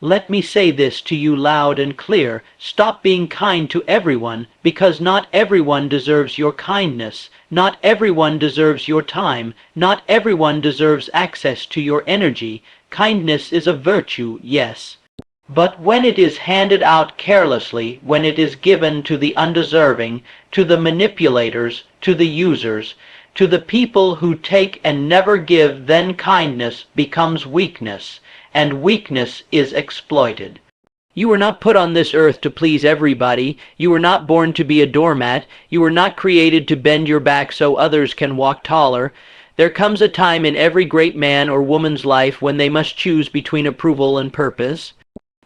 Let me say this to you loud and clear. Stop being kind to everyone, because not everyone deserves your kindness. Not everyone deserves your time. Not everyone deserves access to your energy. Kindness is a virtue, yes. But when it is handed out carelessly, when it is given to the undeserving, to the manipulators, to the users, to the people who take and never give, then kindness becomes weakness, and weakness is exploited. You were not put on this earth to please everybody. You were not born to be a doormat. You were not created to bend your back so others can walk taller. There comes a time in every great man or woman's life when they must choose between approval and purpose,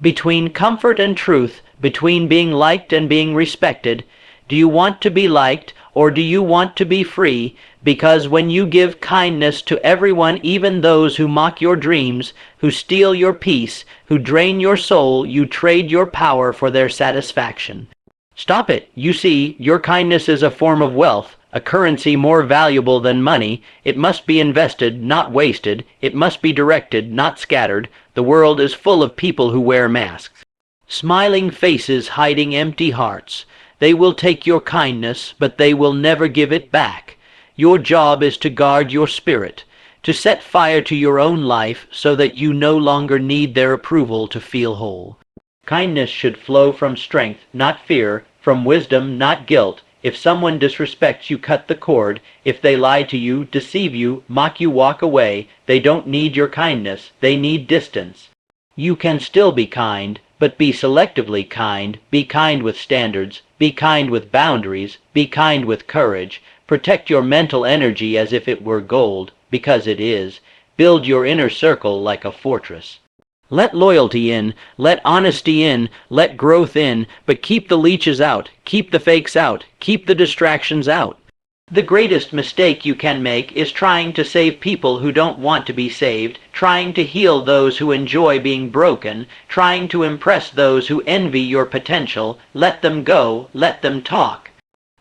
between comfort and truth, between being liked and being respected. Do you want to be liked, or do you want to be free? Because when you give kindness to everyone, even those who mock your dreams, who steal your peace, who drain your soul, you trade your power for their satisfaction. Stop it. You see, your kindness is a form of wealth, a currency more valuable than money. It must be invested, not wasted. It must be directed, not scattered. The world is full of people who wear masks. Smiling faces hiding empty hearts. They will take your kindness, but they will never give it back. Your job is to guard your spirit, to set fire to your own life so that you no longer need their approval to feel whole. Kindness should flow from strength, not fear, from wisdom, not guilt. If someone disrespects you, cut the cord. If they lie to you, deceive you, mock you, walk away. They don't need your kindness. They need distance. You can still be kind, but be selectively kind. Be kind with standards. Be kind with boundaries. Be kind with courage. Protect your mental energy as if it were gold, because it is. Build your inner circle like a fortress. Let loyalty in, let honesty in, let growth in, but keep the leeches out, keep the fakes out, keep the distractions out. The greatest mistake you can make is trying to save people who don't want to be saved, trying to heal those who enjoy being broken, trying to impress those who envy your potential. Let them go, let them talk.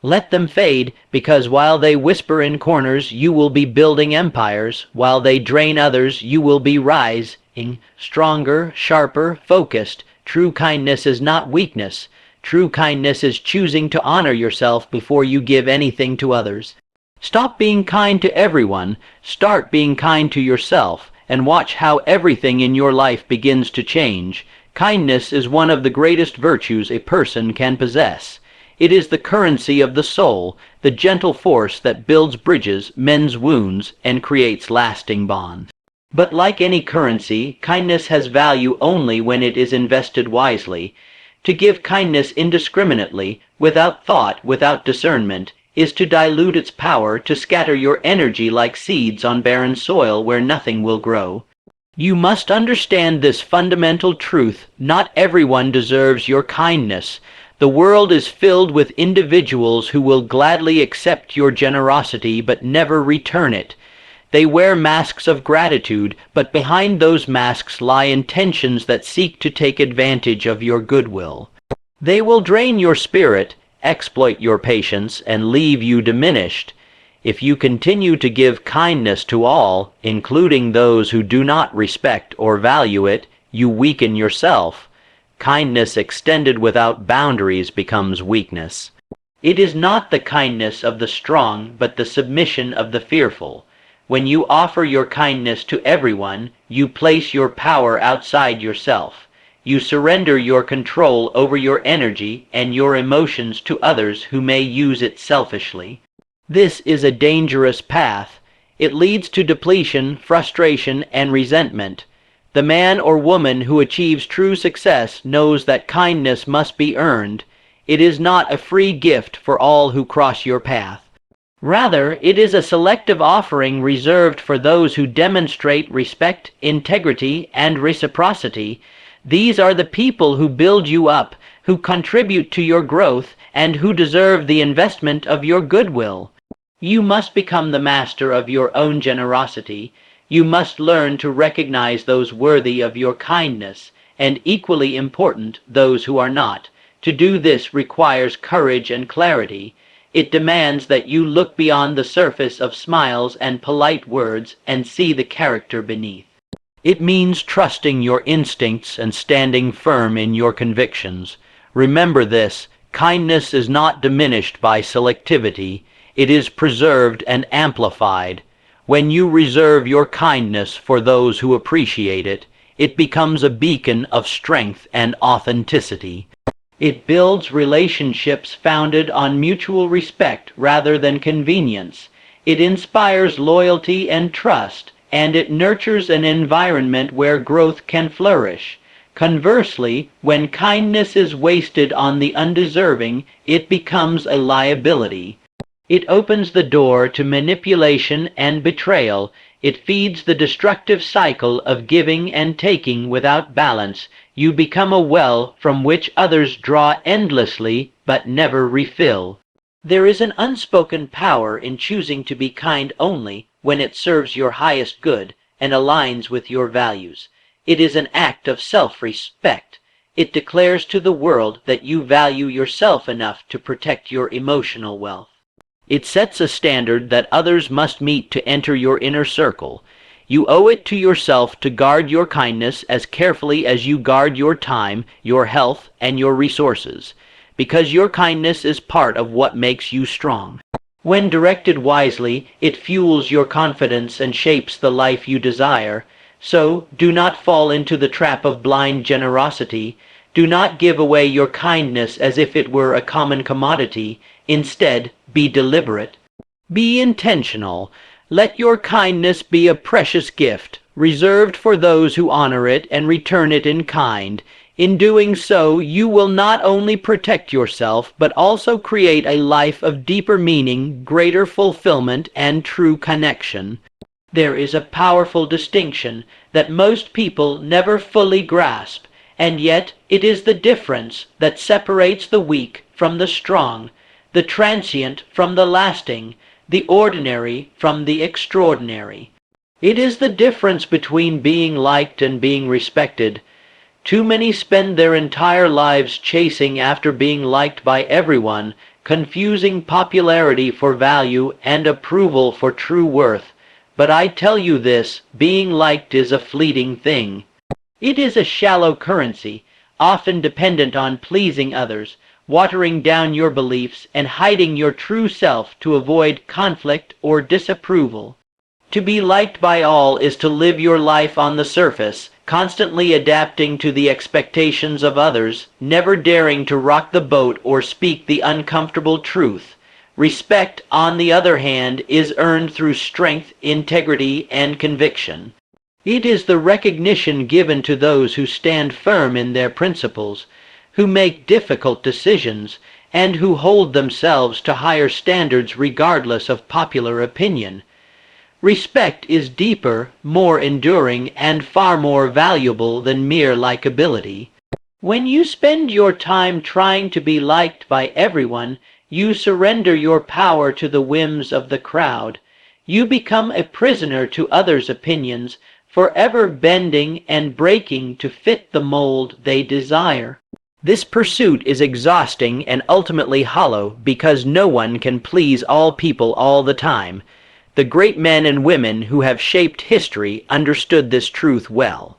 Let them fade, because while they whisper in corners, you will be building empires. While they drain others, you will be rising, stronger, sharper, focused. True kindness is not weakness. True kindness is choosing to honor yourself before you give anything to others. Stop being kind to everyone. Start being kind to yourself, and watch how everything in your life begins to change. Kindness is one of the greatest virtues a person can possess. It is the currency of the soul, the gentle force that builds bridges, mends wounds, and creates lasting bonds. But like any currency, kindness has value only when it is invested wisely. To give kindness indiscriminately, without thought, without discernment, is to dilute its power, to scatter your energy like seeds on barren soil where nothing will grow. You must understand this fundamental truth. Not everyone deserves your kindness. The world is filled with individuals who will gladly accept your generosity but never return it. They wear masks of gratitude, but behind those masks lie intentions that seek to take advantage of your goodwill. They will drain your spirit, exploit your patience, and leave you diminished. If you continue to give kindness to all, including those who do not respect or value it, you weaken yourself. Kindness extended without boundaries becomes weakness. It is not the kindness of the strong, but the submission of the fearful. When you offer your kindness to everyone, you place your power outside yourself. You surrender your control over your energy and your emotions to others who may use it selfishly. This is a dangerous path. It leads to depletion, frustration, and resentment. The man or woman who achieves true success knows that kindness must be earned. It is not a free gift for all who cross your path. Rather, it is a selective offering reserved for those who demonstrate respect, integrity, and reciprocity. These are the people who build you up, who contribute to your growth, and who deserve the investment of your goodwill. You must become the master of your own generosity. You must learn to recognize those worthy of your kindness, and equally important, those who are not. To do this requires courage and clarity. It demands that you look beyond the surface of smiles and polite words and see the character beneath. It means trusting your instincts and standing firm in your convictions. Remember this: kindness is not diminished by selectivity, it is preserved and amplified. When you reserve your kindness for those who appreciate it, it becomes a beacon of strength and authenticity. It builds relationships founded on mutual respect rather than convenience. It inspires loyalty and trust, and it nurtures an environment where growth can flourish. Conversely, when kindness is wasted on the undeserving, it becomes a liability. It opens the door to manipulation and betrayal. It feeds the destructive cycle of giving and taking without balance. You become a well from which others draw endlessly but never refill. There is an unspoken power in choosing to be kind only when it serves your highest good and aligns with your values. It is an act of self-respect. It declares to the world that you value yourself enough to protect your emotional wealth. It sets a standard that others must meet to enter your inner circle. You owe it to yourself to guard your kindness as carefully as you guard your time, your health, and your resources, because your kindness is part of what makes you strong. When directed wisely, it fuels your confidence and shapes the life you desire. So, do not fall into the trap of blind generosity. Do not give away your kindness as if it were a common commodity. Instead, be deliberate. Be intentional. Let your kindness be a precious gift, reserved for those who honor it and return it in kind. In doing so, you will not only protect yourself, but also create a life of deeper meaning, greater fulfillment, and true connection. There is a powerful distinction that most people never fully grasp, and yet it is the difference that separates the weak from the strong, the transient from the lasting, the ordinary from the extraordinary. It is the difference between being liked and being respected. Too many spend their entire lives chasing after being liked by everyone, confusing popularity for value and approval for true worth. But I tell you this, being liked is a fleeting thing. It is a shallow currency, often dependent on pleasing others, watering down your beliefs and hiding your true self to avoid conflict or disapproval. To be liked by all is to live your life on the surface, constantly adapting to the expectations of others, never daring to rock the boat or speak the uncomfortable truth. Respect, on the other hand, is earned through strength, integrity, and conviction. It is the recognition given to those who stand firm in their principles, who make difficult decisions, and who hold themselves to higher standards regardless of popular opinion. Respect is deeper, more enduring, and far more valuable than mere likability. When you spend your time trying to be liked by everyone, you surrender your power to the whims of the crowd. You become a prisoner to others' opinions, forever bending and breaking to fit the mold they desire. This pursuit is exhausting and ultimately hollow because no one can please all people all the time. The great men and women who have shaped history understood this truth well.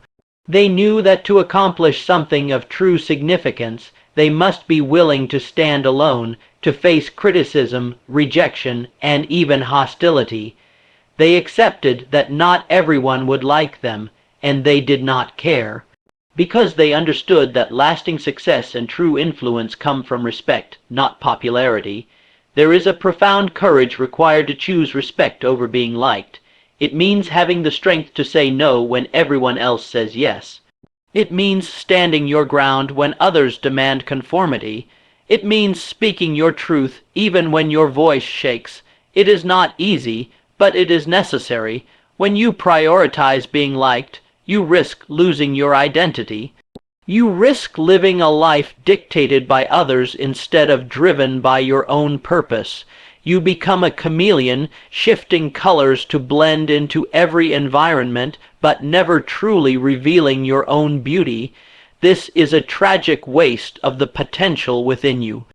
They knew that to accomplish something of true significance, they must be willing to stand alone, to face criticism, rejection, and even hostility. They accepted that not everyone would like them, and they did not care. Because they understood that lasting success and true influence come from respect, not popularity, there is a profound courage required to choose respect over being liked. It means having the strength to say no when everyone else says yes. It means standing your ground when others demand conformity. It means speaking your truth even when your voice shakes. It is not easy, but it is necessary. When you prioritize being liked, you risk losing your identity. You risk living a life dictated by others instead of driven by your own purpose. You become a chameleon, shifting colors to blend into every environment, but never truly revealing your own beauty. This is a tragic waste of the potential within you.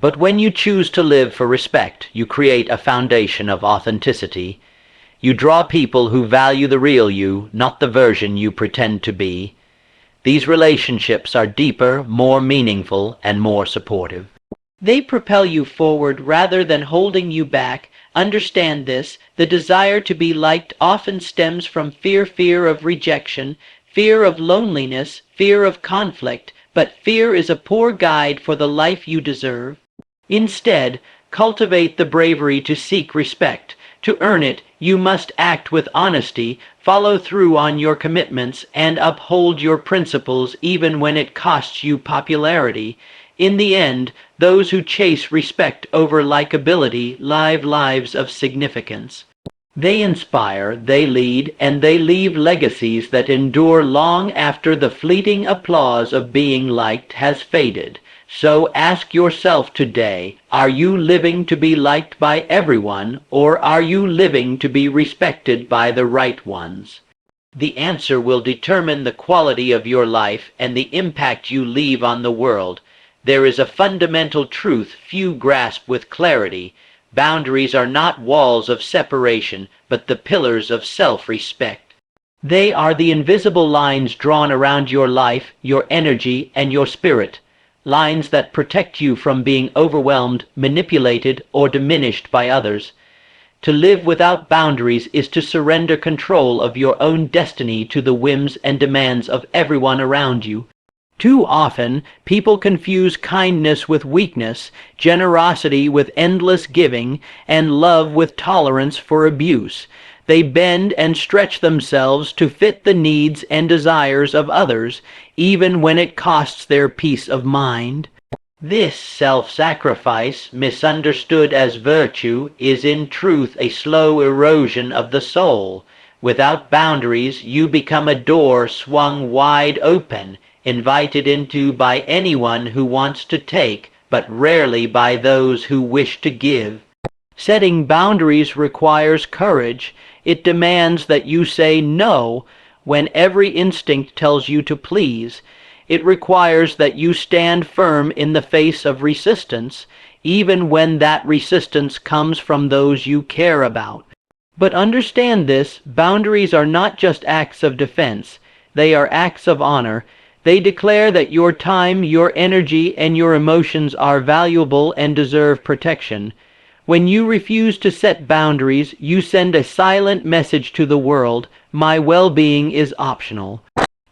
But when you choose to live for respect, you create a foundation of authenticity. You draw people who value the real you, not the version you pretend to be. These relationships are deeper, more meaningful, and more supportive. They propel you forward rather than holding you back. Understand this. The desire to be liked often stems from fear of rejection, fear of loneliness, fear of conflict, but fear is a poor guide for the life you deserve. Instead, cultivate the bravery to seek respect. To earn it, you must act with honesty, follow through on your commitments, and uphold your principles even when it costs you popularity. In the end, those who chase respect over likability live lives of significance. They inspire, they lead, and they leave legacies that endure long after the fleeting applause of being liked has faded. So ask yourself today, are you living to be liked by everyone, or are you living to be respected by the right ones? The answer will determine the quality of your life and the impact you leave on the world. There is a fundamental truth few grasp with clarity. Boundaries are not walls of separation, but the pillars of self-respect. They are the invisible lines drawn around your life, your energy, and your spirit. Lines that protect you from being overwhelmed, manipulated, or diminished by others. To live without boundaries is to surrender control of your own destiny to the whims and demands of everyone around you. Too often, people confuse kindness with weakness, generosity with endless giving, and love with tolerance for abuse. They bend and stretch themselves to fit the needs and desires of others, even when it costs their peace of mind. This self-sacrifice, misunderstood as virtue, is in truth a slow erosion of the soul. Without boundaries, you become a door swung wide open, invited into by anyone who wants to take, but rarely by those who wish to give. Setting boundaries requires courage. It demands that you say no when every instinct tells you to please. It requires that you stand firm in the face of resistance, even when that resistance comes from those you care about. But understand this, boundaries are not just acts of defense. They are acts of honor. They declare that your time, your energy, and your emotions are valuable and deserve protection. When you refuse to set boundaries, you send a silent message to the world, my well-being is optional.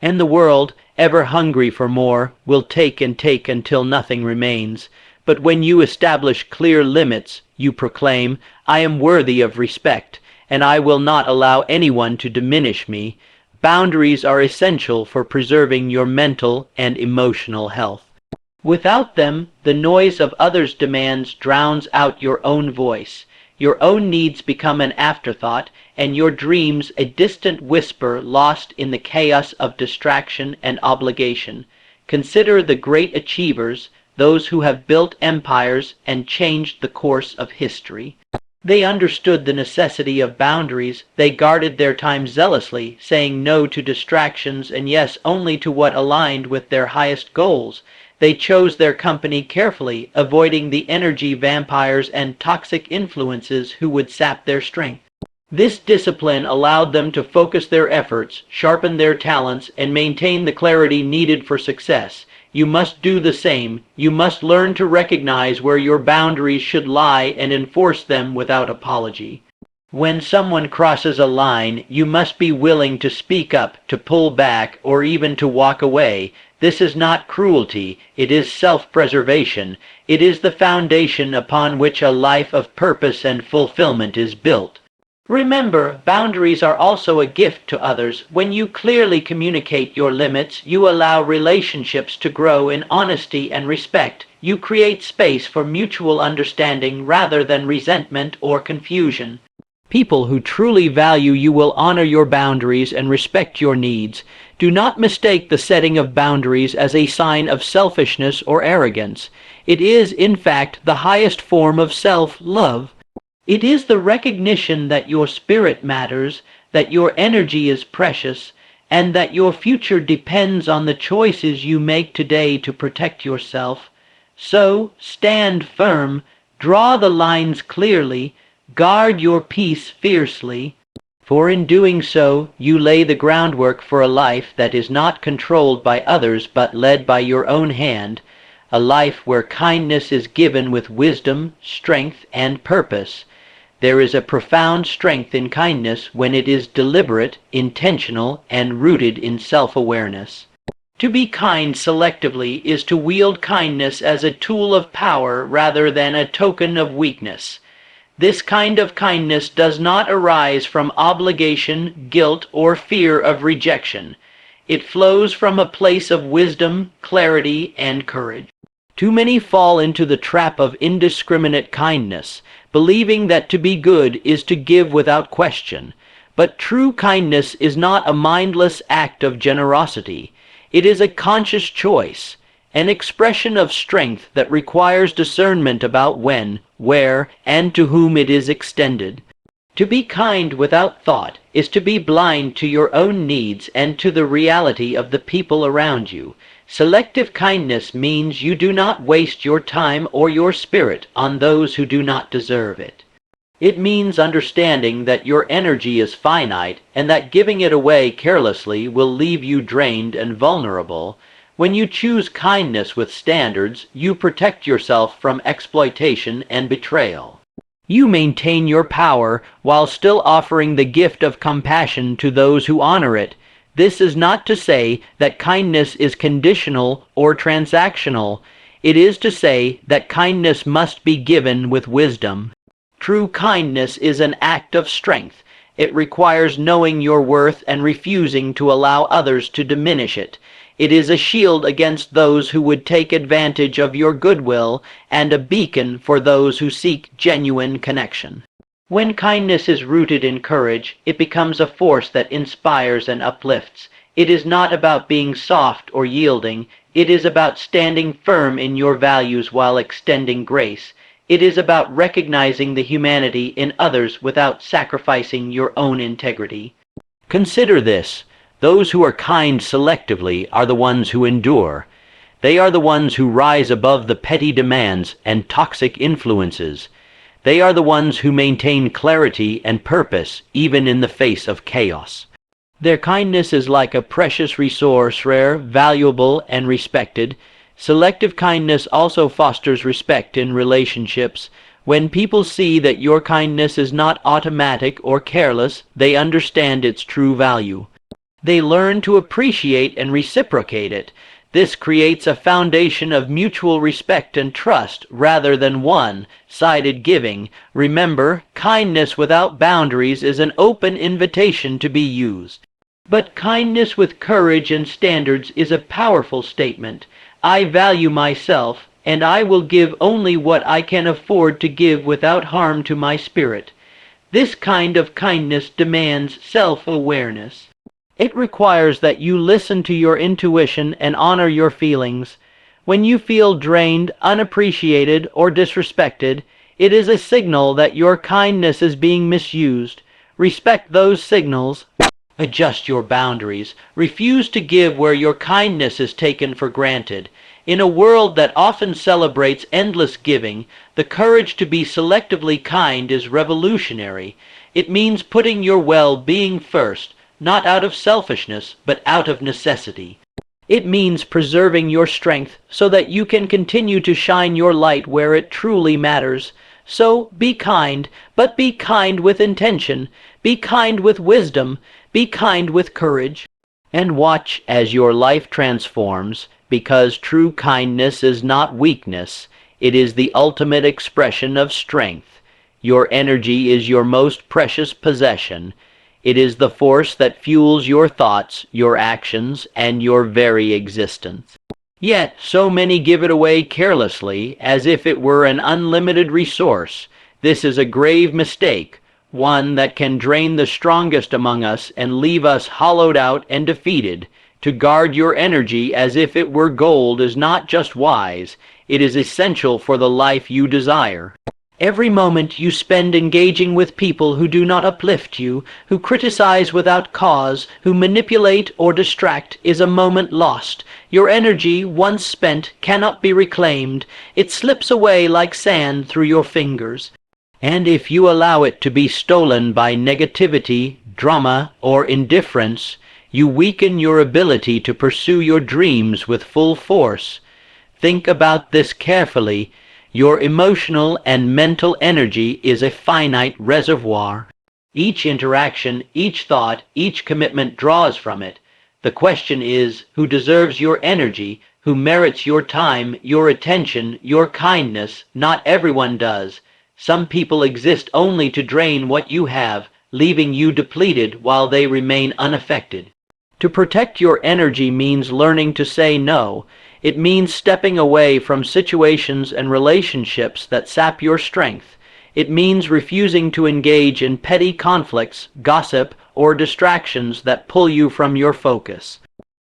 And the world, ever hungry for more, will take and take until nothing remains. But when you establish clear limits, you proclaim, I am worthy of respect, and I will not allow anyone to diminish me. Boundaries are essential for preserving your mental and emotional health. Without them, the noise of others' demands drowns out your own voice. Your own needs become an afterthought, and your dreams a distant whisper lost in the chaos of distraction and obligation. Consider the great achievers, those who have built empires and changed the course of history. They understood the necessity of boundaries. They guarded their time zealously, saying no to distractions and yes only to what aligned with their highest goals. They chose their company carefully, avoiding the energy vampires and toxic influences who would sap their strength. This discipline allowed them to focus their efforts, sharpen their talents, and maintain the clarity needed for success. You must do the same. You must learn to recognize where your boundaries should lie and enforce them without apology. When someone crosses a line, you must be willing to speak up, to pull back, or even to walk away. This is not cruelty. It is self-preservation. It is the foundation upon which a life of purpose and fulfillment is built. Remember, boundaries are also a gift to others. When you clearly communicate your limits, you allow relationships to grow in honesty and respect. You create space for mutual understanding rather than resentment or confusion. People who truly value you will honor your boundaries and respect your needs. Do not mistake the setting of boundaries as a sign of selfishness or arrogance. It is, in fact, the highest form of self-love. It is the recognition that your spirit matters, that your energy is precious, and that your future depends on the choices you make today to protect yourself. So, stand firm, draw the lines clearly, guard your peace fiercely, For in doing so, you lay the groundwork for a life that is not controlled by others but led by your own hand, a life where kindness is given with wisdom, strength, and purpose. There is a profound strength in kindness when it is deliberate, intentional, and rooted in self-awareness. To be kind selectively is to wield kindness as a tool of power rather than a token of weakness. This kind of kindness does not arise from obligation, guilt, or fear of rejection. It flows from a place of wisdom, clarity, and courage. Too many fall into the trap of indiscriminate kindness, believing that to be good is to give without question. But true kindness is not a mindless act of generosity. It is a conscious choice, an expression of strength that requires discernment about when, where, and to whom it is extended. To be kind without thought is to be blind to your own needs and to the reality of the people around you. Selective kindness means you do not waste your time or your spirit on those who do not deserve it. It means understanding that your energy is finite and that giving it away carelessly will leave you drained and vulnerable. When you choose kindness with standards, you protect yourself from exploitation and betrayal. You maintain your power while still offering the gift of compassion to those who honor it. This is not to say that kindness is conditional or transactional. It is to say that kindness must be given with wisdom. True kindness is an act of strength. It requires knowing your worth and refusing to allow others to diminish it. It is a shield against those who would take advantage of your goodwill and a beacon for those who seek genuine connection. When kindness is rooted in courage, it becomes a force that inspires and uplifts. It is not about being soft or yielding. It is about standing firm in your values while extending grace. It is about recognizing the humanity in others without sacrificing your own integrity. Consider this. Those who are kind selectively are the ones who endure. They are the ones who rise above the petty demands and toxic influences. They are the ones who maintain clarity and purpose even in the face of chaos. Their kindness is like a precious resource, rare, valuable, and respected. Selective kindness also fosters respect in relationships. When people see that your kindness is not automatic or careless, they understand its true value. They learn to appreciate and reciprocate it. This creates a foundation of mutual respect and trust rather than one-sided giving. Remember, kindness without boundaries is an open invitation to be used. But kindness with courage and standards is a powerful statement. I value myself, and I will give only what I can afford to give without harm to my spirit. This kind of kindness demands self-awareness. It requires that you listen to your intuition and honor your feelings. When you feel drained, unappreciated, or disrespected, it is a signal that your kindness is being misused. Respect those signals. Adjust your boundaries. Refuse to give where your kindness is taken for granted. In a world that often celebrates endless giving, the courage to be selectively kind is revolutionary. It means putting your well-being first, not out of selfishness, but out of necessity. It means preserving your strength so that you can continue to shine your light where it truly matters. So be kind, but be kind with intention. Be kind with wisdom. Be kind with courage. And watch as your life transforms, because true kindness is not weakness. It is the ultimate expression of strength. Your energy is your most precious possession. It is the force that fuels your thoughts, your actions, and your very existence. Yet, so many give it away carelessly, as if it were an unlimited resource. This is a grave mistake, one that can drain the strongest among us and leave us hollowed out and defeated. To guard your energy as if it were gold is not just wise, it is essential for the life you desire. Every moment you spend engaging with people who do not uplift you, who criticize without cause, who manipulate or distract, is a moment lost. Your energy, once spent, cannot be reclaimed. It slips away like sand through your fingers. And if you allow it to be stolen by negativity, drama, or indifference, you weaken your ability to pursue your dreams with full force. Think about this carefully. Your emotional and mental energy is a finite reservoir. Each interaction, each thought, each commitment draws from it. The question is, who deserves your energy, who merits your time, your attention, your kindness? Not everyone does. Some people exist only to drain what you have, leaving you depleted while they remain unaffected. To protect your energy means learning to say no. It means stepping away from situations and relationships that sap your strength. It means refusing to engage in petty conflicts, gossip, or distractions that pull you from your focus.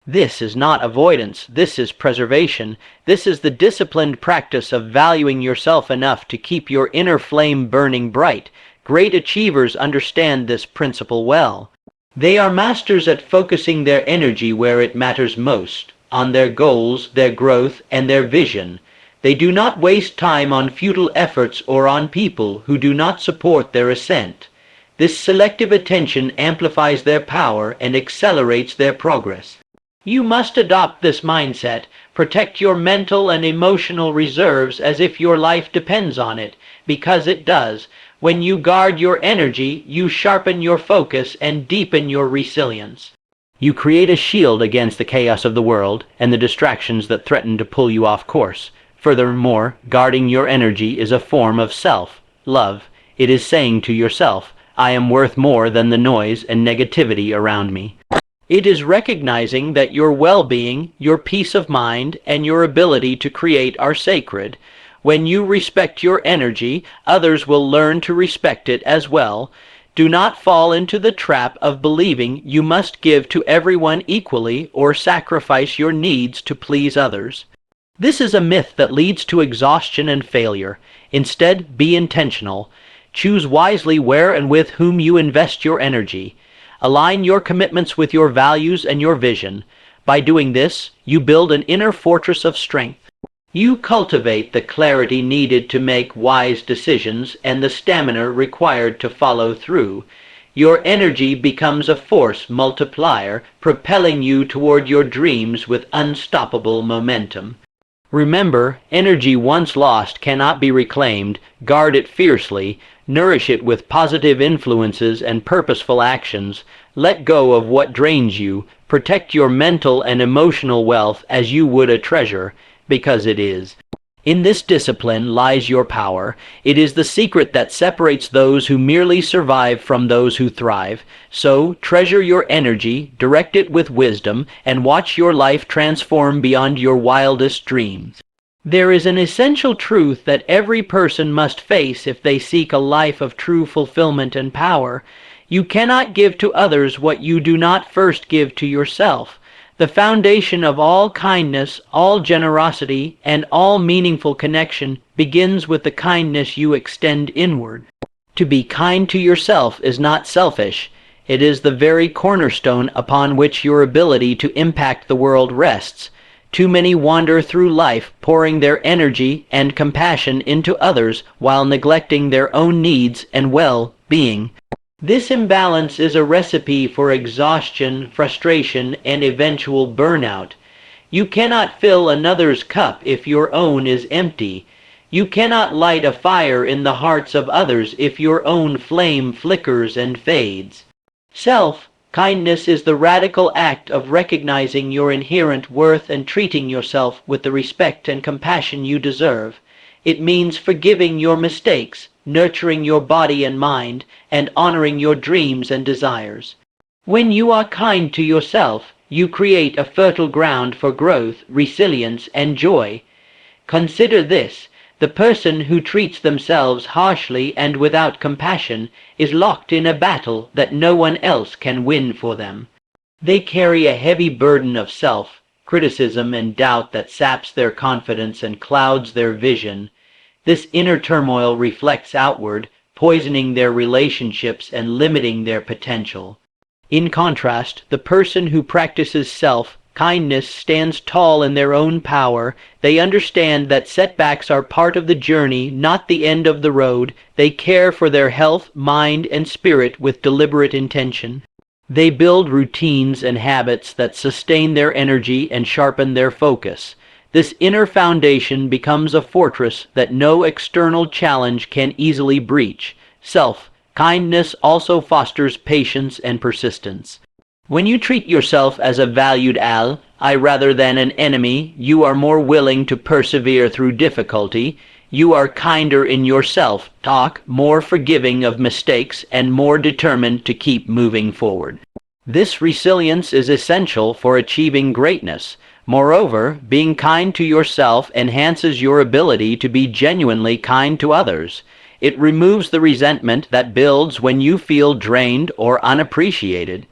This is not avoidance, this is preservation. This is the disciplined practice of valuing yourself enough to keep your inner flame burning bright. Great achievers understand this principle well. They are masters at focusing their energy where it matters most, on their goals, their growth, and their vision. They do not waste time on futile efforts or on people who do not support their ascent. This selective attention amplifies their power and accelerates their progress. You must adopt this mindset. Protect your mental and emotional reserves as if your life depends on it, because it does. When you guard your energy, you sharpen your focus and deepen your resilience. You create a shield against the chaos of the world and the distractions that threaten to pull you off course. Furthermore, guarding your energy is a form of self-love. It is saying to yourself, I am worth more than the noise and negativity around me. It is recognizing that your well-being, your peace of mind, and your ability to create are sacred. When you respect your energy, others will learn to respect it as well. Do not fall into the trap of believing you must give to everyone equally or sacrifice your needs to please others. This is a myth that leads to exhaustion and failure. Instead, be intentional. Choose wisely where and with whom you invest your energy. Align your commitments with your values and your vision. By doing this, you build an inner fortress of strength. You cultivate the clarity needed to make wise decisions and the stamina required to follow through. Your energy becomes a force multiplier, propelling you toward your dreams with unstoppable momentum. Remember, energy once lost cannot be reclaimed. Guard it fiercely. Nourish it with positive influences and purposeful actions. Let go of what drains you. Protect your mental and emotional wealth as you would a treasure, because it is. In this discipline lies your power. It is the secret that separates those who merely survive from those who thrive. So, treasure your energy, direct it with wisdom, and watch your life transform beyond your wildest dreams. There is an essential truth that every person must face if they seek a life of true fulfillment and power. You cannot give to others what you do not first give to yourself. The foundation of all kindness, all generosity, and all meaningful connection begins with the kindness you extend inward. To be kind to yourself is not selfish. It is the very cornerstone upon which your ability to impact the world rests. Too many wander through life pouring their energy and compassion into others while neglecting their own needs and well-being. This imbalance is a recipe for exhaustion, frustration, and eventual burnout. You cannot fill another's cup if your own is empty. You cannot light a fire in the hearts of others if your own flame flickers and fades. Self-kindness is the radical act of recognizing your inherent worth and treating yourself with the respect and compassion you deserve. It means forgiving your mistakes, nurturing your body and mind, and honoring your dreams and desires. When you are kind to yourself, you create a fertile ground for growth, resilience, and joy. Consider this: the person who treats themselves harshly and without compassion is locked in a battle that no one else can win for them. They carry a heavy burden of self-criticism and doubt that saps their confidence and clouds their vision. This inner turmoil reflects outward, poisoning their relationships and limiting their potential. In contrast, the person who practices Kindness stands tall in their own power. They understand that setbacks are part of the journey, not the end of the road. They care for their health, mind, and spirit with deliberate intention. They build routines and habits that sustain their energy and sharpen their focus. This inner foundation becomes a fortress that no external challenge can easily breach. Kindness also fosters patience and persistence. When you treat yourself as a valued ally rather than an enemy, you are more willing to persevere through difficulty. You are kinder in your self-talk, more forgiving of mistakes, and more determined to keep moving forward. This resilience is essential for achieving greatness. Moreover, being kind to yourself enhances your ability to be genuinely kind to others. It removes the resentment that builds when you feel drained or unappreciated.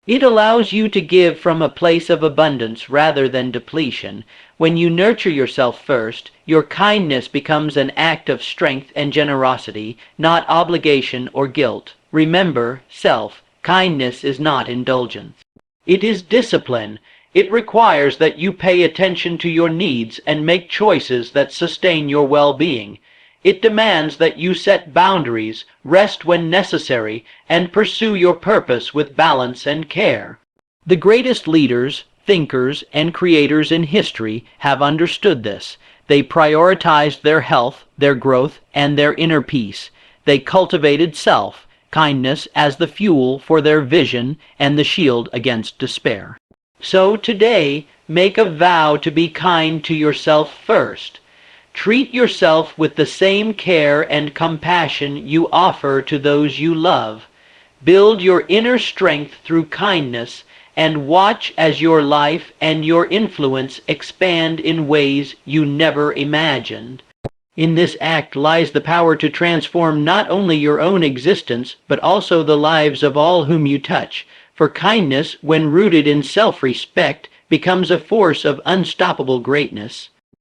It allows you to give from a place of abundance rather than depletion. When you nurture yourself first, your kindness becomes an act of strength and generosity, not obligation or guilt. Remember, kindness is not indulgence. It is discipline. It requires that you pay attention to your needs and make choices that sustain your well-being. It demands that you set boundaries, rest when necessary, and pursue your purpose with balance and care. The greatest leaders, thinkers, and creators in history have understood this. They prioritized their health, their growth, and their inner peace. They cultivated kindness as the fuel for their vision and the shield against despair. So today, make a vow to be kind to yourself first. Treat yourself with the same care and compassion you offer to those you love. Build your inner strength through kindness and watch as your life and your influence expand in ways you never imagined. In this act lies the power to transform not only your own existence, but also the lives of all whom you touch. For kindness, when rooted in self-respect, becomes a force of unstoppable greatness.